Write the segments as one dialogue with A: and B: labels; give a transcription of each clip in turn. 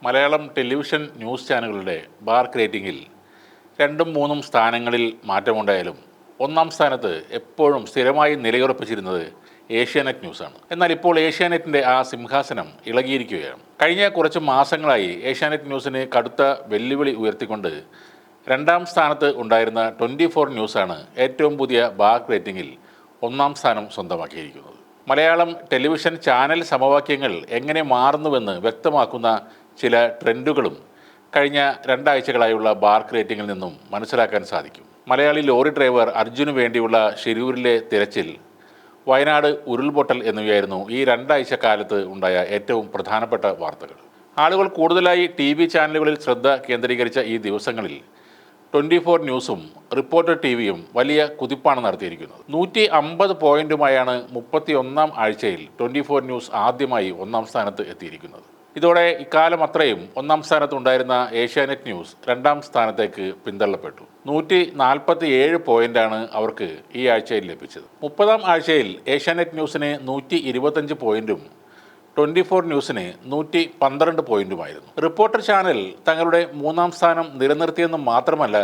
A: Malayalam television news ചാനലുകളുടെ BARC റേറ്റിംഗിൽ 2ഉം 3ഉം സ്ഥാനങ്ങളിൽ മാറ്റമുണ്ടായാലും ഒന്നാം സ്ഥാനത്ത് എപ്പോഴും സ്ഥിരമായി നിലയുറപ്പിച്ചിരുന്നത് ഏഷ്യാനെറ്റ് ന്യൂസാണ്. എന്നാൽ ഇപ്പോൾ ഏഷ്യാനെറ്റിൻ്റെ ആ സിംഹാസനം ഇളകിയിരിക്കുകയാണ്. കഴിഞ്ഞ കുറച്ച് മാസങ്ങളായി ഏഷ്യാനെറ്റ് ന്യൂസിന് കടുത്ത വെല്ലുവിളി ഉയർത്തിക്കൊണ്ട് 2ാം സ്ഥാനത്ത് ഉണ്ടായിരുന്ന 24 ന്യൂസാണ് ഏറ്റവും പുതിയ ബാർക്ക് റേറ്റിംഗിൽ 1ാം സ്ഥാനം സ്വന്തമാക്കിയിരിക്കുന്നത്. മലയാളം ടെലിവിഷൻ ചാനൽ സമവാക്യങ്ങൾ എങ്ങനെ മാറുന്നുവെന്ന് വ്യക്തമാക്കുന്ന ചില ട്രെൻഡുകളും കഴിഞ്ഞ 2 ആഴ്ചകളായുള്ള ബാർക്ക് റേറ്റിംഗിൽ നിന്നും മനസ്സിലാക്കാൻ സാധിക്കും. മലയാളി ലോറി ഡ്രൈവർ അർജുന് വേണ്ടിയുള്ള ഷിരൂരിലെ തിരച്ചിൽ, വയനാട് ഉരുൾപൊട്ടൽ എന്നിവയായിരുന്നു ഈ 2 ആഴ്ച കാലത്ത് ഉണ്ടായ ഏറ്റവും പ്രധാനപ്പെട്ട വാർത്തകൾ. ആളുകൾ കൂടുതലായി TV ചാനലുകളിൽ ശ്രദ്ധ കേന്ദ്രീകരിച്ച ഈ ദിവസങ്ങളിൽ 24 ന്യൂസും റിപ്പോർട്ടർ TVയും വലിയ കുതിപ്പാണ് നടത്തിയിരിക്കുന്നത്. 150 പോയിന്റുമായാണ് 31ാം ആഴ്ചയിൽ 24 ന്യൂസ് ആദ്യമായി 1ാം സ്ഥാനത്ത് എത്തിയിരിക്കുന്നത്. ഇതോടെ ഇക്കാലം അത്രയും 1ാം സ്ഥാനത്തുണ്ടായിരുന്ന ഏഷ്യാനെറ്റ് ന്യൂസ് 2ാം സ്ഥാനത്തേക്ക് പിന്തള്ളപ്പെട്ടു. 147 പോയിന്റാണ് അവർക്ക് ഈ ആഴ്ചയിൽ ലഭിച്ചത്. 30ാം ആഴ്ചയിൽ ഏഷ്യാനെറ്റ് ന്യൂസിന് 125 പോയിന്റും 24 ന്യൂസിന് 112 പോയിന്റുമായിരുന്നു. റിപ്പോർട്ടർ ചാനൽ തങ്ങളുടെ 3ാം സ്ഥാനം നിലനിർത്തിയെന്ന് മാത്രമല്ല,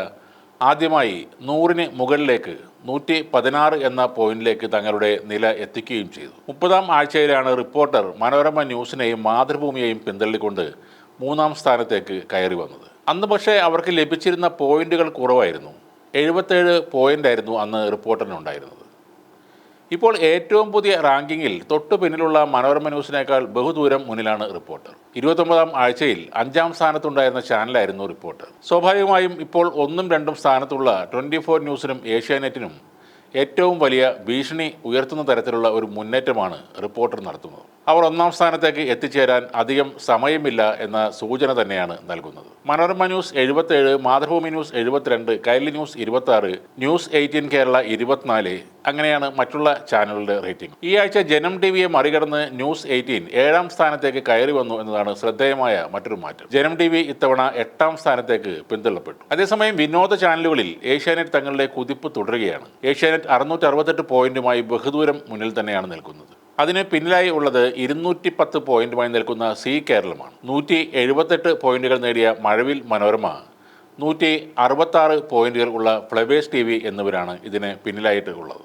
A: ആദ്യമായി 100ന് മുകളിലേക്ക് 116 എന്ന പോയിന്റിലേക്ക് തങ്ങളുടെ നില എത്തിക്കുകയും ചെയ്തു. 30ാം ആഴ്ചയിലാണ് റിപ്പോർട്ടർ മനോരമ ന്യൂസിനെയും മാതൃഭൂമിയെയും പിന്തള്ളിക്കൊണ്ട് 3ാം സ്ഥാനത്തേക്ക് കയറി വന്നത്. അന്ന് പക്ഷേ അവർക്ക് ലഭിച്ചിരുന്ന പോയിന്റുകൾ കുറവായിരുന്നു. 77 പോയിന്റായിരുന്നു അന്ന് റിപ്പോർട്ടറിനുണ്ടായിരുന്നത്. ഇപ്പോൾ ഏറ്റവും പുതിയ റാങ്കിങ്ങിൽ തൊട്ടു പിന്നിലുള്ള മനോരമ ന്യൂസിനേക്കാൾ ബഹുദൂരം മുന്നിലാണ് റിപ്പോർട്ടർ. 29ാം ആഴ്ചയിൽ 5ാം സ്ഥാനത്തുണ്ടായിരുന്ന ചാനലായിരുന്നു റിപ്പോർട്ടർ. സ്വാഭാവികമായും ഇപ്പോൾ 1ഉം 2ഉം സ്ഥാനത്തുള്ള 24 ന്യൂസിനും ഏഷ്യാനെറ്റിനും ഏറ്റവും വലിയ ഭീഷണി ഉയർത്തുന്ന തരത്തിലുള്ള ഒരു മുന്നേറ്റമാണ് റിപ്പോർട്ടർ നടത്തുന്നത്. അവർ 1ാം സ്ഥാനത്തേക്ക് എത്തിച്ചേരാൻ അധികം സമയമില്ല എന്ന സൂചന തന്നെയാണ് നൽകുന്നത്. Manorama news 77, Mathrubhumi news 72, Kairali news 26, news 18 Kerala 24, അങ്ങനെയാണ് മറ്റുള്ള ചാനലുകളുടെ റേറ്റിംഗ്. ഈ ആഴ്ച ജനം TVയെ മറികടന്ന് ന്യൂസ് 18 7ാം സ്ഥാനത്തേക്ക് കയറി വന്നു എന്നതാണ് ശ്രദ്ധേയമായ മറ്റൊരു മാറ്റം. ജനം TV ഇത്തവണ 8ാം സ്ഥാനത്തേക്ക് പിന്തള്ളപ്പെട്ടു. അതേസമയം വിനോദ ചാനലുകളിൽ ഏഷ്യാനെറ്റ് തങ്ങളുടെ കുതിപ്പ് തുടരുകയാണ്. ഏഷ്യാനെറ്റ് 668 പോയിന്റുമായി ബഹുദൂരം മുന്നിൽ തന്നെയാണ് നിൽക്കുന്നത്. അതിന് പിന്നിലായി ഉള്ളത് 210 പോയിന്റുമായി നിൽക്കുന്ന സി കേരളമാണ്. 178 പോയിന്റുകൾ നേടിയ മഴവിൽ മനോരമ, 166 പോയിന്റുകൾ ഉള്ള ഫ്ലവേഴ്സ് TV എന്നിവരാണ് ഇതിന് പിന്നിലായിട്ട് ഉള്ളത്.